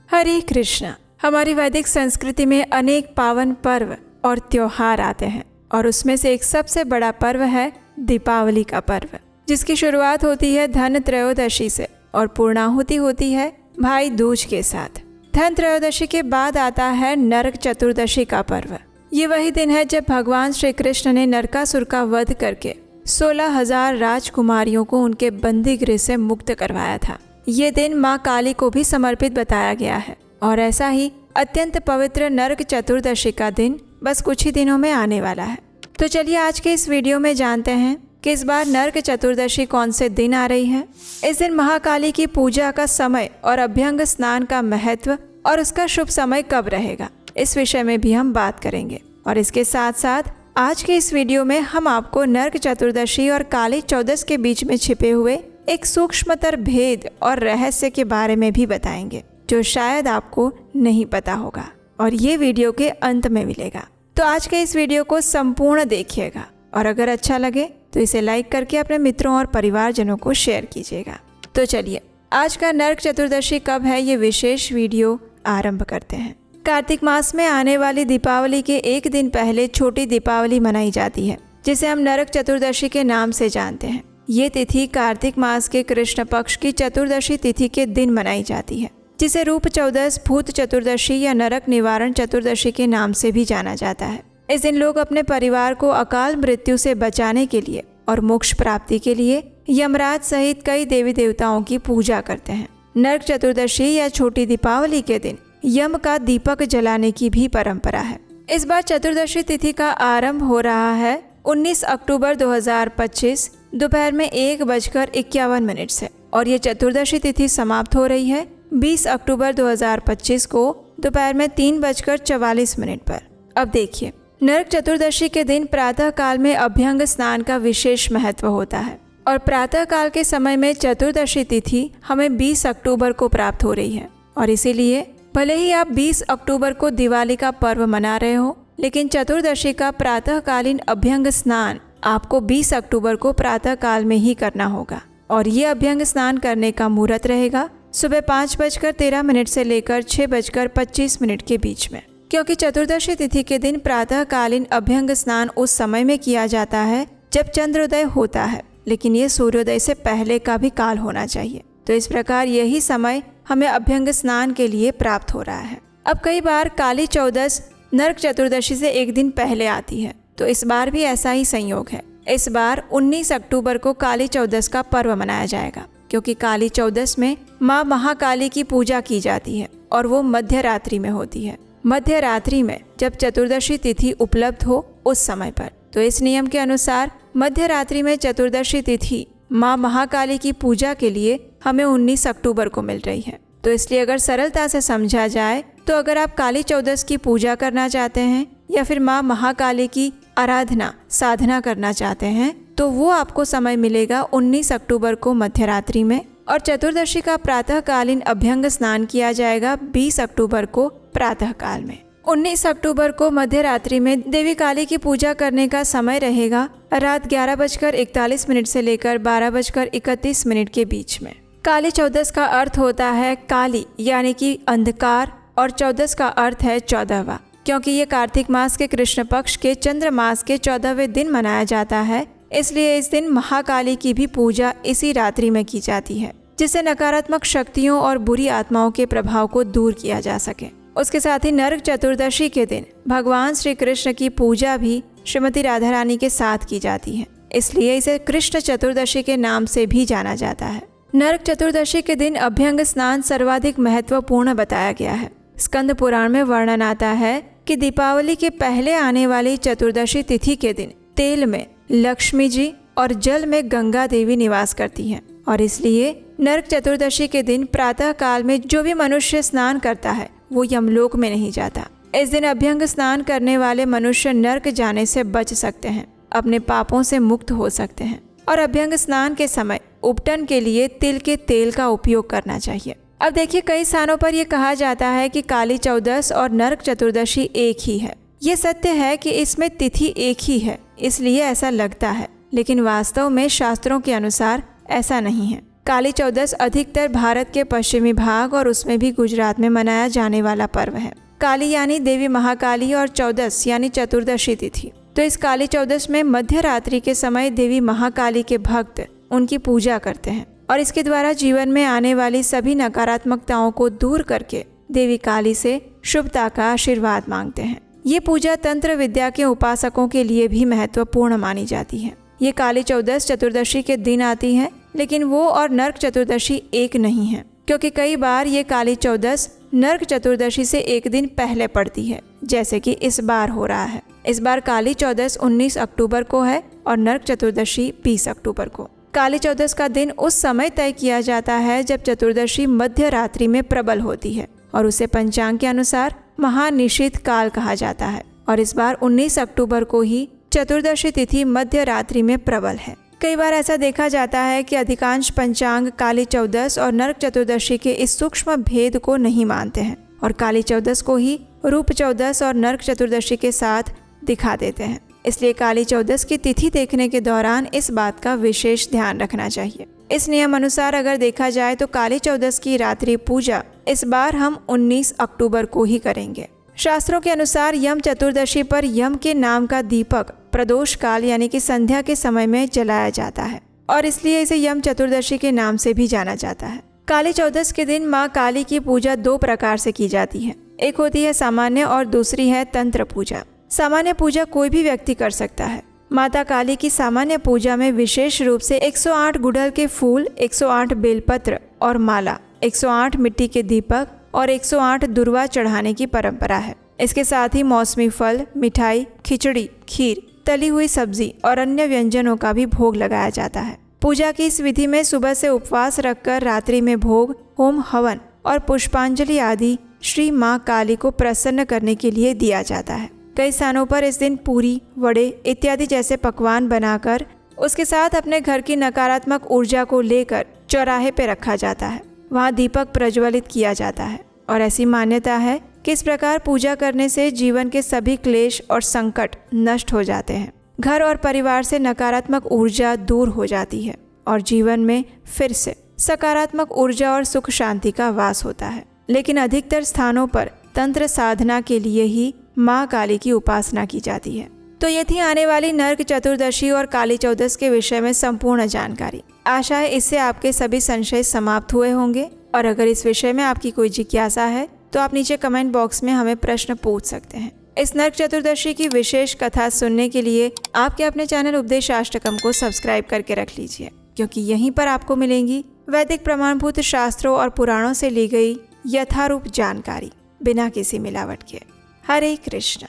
हरे कृष्णा। हमारी वैदिक संस्कृति में अनेक पावन पर्व और त्योहार आते हैं और उसमें से एक सबसे बड़ा पर्व है दीपावली का पर्व, जिसकी शुरुआत होती है धन त्रयोदशी से और पूर्णाहुति होती है भाई दूज के साथ। धन त्रयोदशी के बाद आता है नरक चतुर्दशी का पर्व। ये वही दिन है जब भगवान श्री कृष्ण ने नरकासुर का वध करके 16,000 राजकुमारियों को उनके बंदी गृह से मुक्त करवाया था। ये दिन माँ काली को भी समर्पित बताया गया है और ऐसा ही अत्यंत पवित्र नरक चतुर्दशी का दिन बस कुछ ही दिनों में आने वाला है। तो चलिए आज के इस वीडियो में जानते हैं कि इस बार नरक चतुर्दशी कौन से दिन आ रही है। इस दिन महाकाली की पूजा का समय और अभ्यंग स्नान का महत्व और उसका शुभ समय कब रहेगा, इस विषय में भी हम बात करेंगे। और इसके साथ साथ आज के इस वीडियो में हम आपको नरक चतुर्दशी और काली चौदस के बीच में छिपे हुए एक सूक्ष्मतर भेद और रहस्य के बारे में भी बताएंगे, जो शायद आपको नहीं पता होगा और ये वीडियो के अंत में मिलेगा। तो आज के इस वीडियो को संपूर्ण देखिएगा और अगर अच्छा लगे तो इसे लाइक करके अपने मित्रों और परिवारजनों को शेयर कीजिएगा। तो चलिए आज का नरक चतुर्दशी कब है, ये विशेष वीडियो आरंभ करते हैं। कार्तिक मास में आने वाली दीपावली के एक दिन पहले छोटी दीपावली मनाई जाती है, जिसे हम नरक चतुर्दशी के नाम से जानते हैं। ये तिथि कार्तिक मास के कृष्ण पक्ष की चतुर्दशी तिथि के दिन मनाई जाती है, जिसे रूप चौदस, भूत चतुर्दशी या नरक निवारण चतुर्दशी के नाम से भी जाना जाता है। इस दिन लोग अपने परिवार को अकाल मृत्यु से बचाने के लिए और मोक्ष प्राप्ति के लिए यमराज सहित कई देवी देवताओं की पूजा करते हैं। नरक चतुर्दशी या छोटी दीपावली के दिन यम का दीपक जलाने की भी परंपरा है। इस बार चतुर्दशी तिथि का आरंभ हो रहा है 19 अक्टूबर 2025 दोपहर में 1:51 से और ये चतुर्दशी तिथि समाप्त हो रही है 20 अक्टूबर 2025 को दोपहर में 3:44 पर। अब देखिए, नरक चतुर्दशी के दिन प्रातः काल में अभ्यंग स्नान का विशेष महत्व होता है और प्रातः काल के समय में चतुर्दशी तिथि हमें 20 अक्टूबर को प्राप्त हो रही है। और इसीलिए भले ही आप 20 अक्टूबर को दिवाली का पर्व मना रहे हो, लेकिन चतुर्दशी का प्रातःकालीन अभ्यंग स्नान आपको 20 अक्टूबर को प्रातः काल में ही करना होगा। और ये अभ्यंग स्नान करने का मुहूर्त रहेगा सुबह 5:13 से लेकर 6:25 के बीच में, क्योंकि चतुर्दशी तिथि के दिन प्रातःकालीन अभ्यंग स्नान उस समय में किया जाता है जब चंद्रोदय होता है, लेकिन ये सूर्योदय से पहले का भी काल होना चाहिए। तो इस प्रकार यही समय हमें अभ्यंग स्नान के लिए प्राप्त हो रहा है। अब कई बार काली चौदस नरक चतुर्दशी से एक दिन पहले आती है, तो इस बार भी ऐसा ही संयोग है। इस बार 19 अक्टूबर को काली चौदस का पर्व मनाया जाएगा, क्योंकि काली चौदस में माँ महाकाली की पूजा की जाती है और वो मध्य रात्रि में होती है। मध्य रात्रि में जब चतुर्दशी तिथि उपलब्ध हो उस समय पर। तो इस नियम के अनुसार मध्य रात्रि में चतुर्दशी तिथि माँ महाकाली की पूजा के लिए हमें 19 अक्टूबर को मिल रही है। तो इसलिए अगर सरलता से समझा जाए तो अगर आप काली चौदस की पूजा करना चाहते हैं या फिर माँ महाकाली की आराधना साधना करना चाहते हैं, तो वो आपको समय मिलेगा 19 अक्टूबर को मध्य रात्रि में। और चतुर्दशी का प्रातःकालीन अभ्यंग स्नान किया जाएगा 20 अक्टूबर को प्रातः काल में। 19 अक्टूबर को मध्य रात्रि में देवी काली की पूजा करने का समय रहेगा रात 11:41 से लेकर 12:31 के बीच में। काली चौदस का अर्थ होता है काली यानी कि अंधकार और चौदस का अर्थ है 14वां, क्योंकि ये कार्तिक मास के कृष्ण पक्ष के चंद्र मास के 14वें दिन मनाया जाता है। इसलिए इस दिन महाकाली की भी पूजा इसी रात्रि में की जाती है, जिससे नकारात्मक शक्तियों और बुरी आत्माओं के प्रभाव को दूर किया जा सके। उसके साथ ही नरक चतुर्दशी के दिन भगवान श्री कृष्ण की पूजा भी श्रीमती राधा रानी के साथ की जाती है, इसलिए इसे कृष्ण चतुर्दशी के नाम से भी जाना जाता है। नरक चतुर्दशी के दिन अभ्यंग स्नान सर्वाधिक महत्वपूर्ण बताया गया है। स्कंद पुराण में वर्णन आता है कि दीपावली के पहले आने वाली चतुर्दशी तिथि के दिन तेल में लक्ष्मी जी और जल में गंगा देवी निवास करती हैं और इसलिए नरक चतुर्दशी के दिन प्रातः काल में जो भी मनुष्य स्नान करता है वो यमलोक में नहीं जाता। इस दिन अभ्यंग स्नान करने वाले मनुष्य नरक जाने से बच सकते हैं, अपने पापों से मुक्त हो सकते हैं। और अभ्यंग स्नान के समय उपटन के लिए तिल के तेल का उपयोग करना चाहिए। अब देखिए, कई स्थानों पर यह कहा जाता है कि काली चौदस और नरक चतुर्दशी एक ही है। ये सत्य है कि इसमें तिथि एक ही है, इसलिए ऐसा लगता है, लेकिन वास्तव में शास्त्रों के अनुसार ऐसा नहीं है। काली चौदस अधिकतर भारत के पश्चिमी भाग और उसमें भी गुजरात में मनाया जाने वाला पर्व है। काली यानी देवी महाकाली और चौदस यानी चतुर्दशी तिथि। तो इस काली चौदस में मध्य रात्रि के समय देवी महाकाली के भक्त उनकी पूजा करते हैं और इसके द्वारा जीवन में आने वाली सभी नकारात्मकताओं को दूर करके देवी काली से शुभता का आशीर्वाद मांगते हैं। ये पूजा तंत्र विद्या के उपासकों के लिए भी महत्वपूर्ण मानी जाती है। ये काली चौदस चतुर्दशी के दिन आती है, लेकिन वो और नरक चतुर्दशी एक नहीं है, क्योंकि कई बार ये काली चौदस नरक चतुर्दशी से एक दिन पहले पड़ती है, जैसे कि इस बार हो रहा है। इस बार काली चौदस 19 अक्टूबर को है और नरक चतुर्दशी 20 अक्टूबर को। काली चौदस का दिन उस समय तय किया जाता है जब चतुर्दशी मध्य रात्रि में प्रबल होती है और उसे पंचांग के अनुसार महानिशीथ काल कहा जाता है। और इस बार 19 अक्टूबर को ही चतुर्दशी तिथि मध्य रात्रि में प्रबल है। कई बार ऐसा देखा जाता है कि अधिकांश पंचांग काली चौदस और नरक चतुर्दशी के इस सूक्ष्म भेद को नहीं मानते हैं और काली चौदस को ही रूप चौदस और नरक चतुर्दशी के साथ दिखा देते हैं। इसलिए काली चौदस की तिथि देखने के दौरान इस बात का विशेष ध्यान रखना चाहिए। इस नियम अनुसार अगर देखा जाए तो काली चौदस की रात्रि पूजा इस बार हम 19 अक्टूबर को ही करेंगे। शास्त्रों के अनुसार यम चतुर्दशी पर यम के नाम का दीपक प्रदोष काल यानी कि संध्या के समय में जलाया जाता है और इसलिए इसे यम चतुर्दशी के नाम से भी जाना जाता है। काली चौदस के दिन माँ काली की पूजा 2 प्रकार से की जाती है। एक होती है सामान्य और दूसरी है तंत्र पूजा। सामान्य पूजा कोई भी व्यक्ति कर सकता है। माता काली की सामान्य पूजा में विशेष रूप से 108 गुड़हल के फूल, 108 बेलपत्र और माला, 108 मिट्टी के दीपक और 108 दुर्वा चढ़ाने की परंपरा है। इसके साथ ही मौसमी फल, मिठाई, खिचड़ी, खीर, तली हुई सब्जी और अन्य व्यंजनों का भी भोग लगाया जाता है। पूजा की इस विधि में सुबह से उपवास रखकर रात्रि में भोग, होम हवन और पुष्पांजलि आदि श्री माँ काली को प्रसन्न करने के लिए दिया जाता है। कई स्थानों पर इस दिन पूरी, वड़े इत्यादि जैसे पकवान बनाकर उसके साथ अपने घर की नकारात्मक ऊर्जा को लेकर चौराहे पे रखा जाता है। वहाँ दीपक प्रज्वलित किया जाता है और ऐसी मान्यता है कि इस प्रकार पूजा करने से जीवन के सभी क्लेश और संकट नष्ट हो जाते हैं। घर और परिवार से नकारात्मक ऊर्जा दूर हो जाती है और जीवन में फिर से सकारात्मक ऊर्जा और सुख शांति का वास होता है। लेकिन अधिकतर स्थानों पर तंत्र साधना के लिए ही माँ काली की उपासना की जाती है। तो ये थी आने वाली नरक चतुर्दशी और काली चौदस के विषय में संपूर्ण जानकारी। आशा है इससे आपके सभी संशय समाप्त हुए होंगे और अगर इस विषय में आपकी कोई जिज्ञासा है तो आप नीचे कमेंट बॉक्स में हमें प्रश्न पूछ सकते हैं। इस नरक चतुर्दशी की विशेष कथा सुनने के लिए आपके अपने चैनल उपदेशाष्टकम को सब्सक्राइब करके रख लीजिए, क्योंकि यहीं पर आपको मिलेंगी वैदिक प्रमाणभूत शास्त्रों और पुराणों से ली गई यथारूप जानकारी बिना किसी मिलावट के। हरे कृष्ण।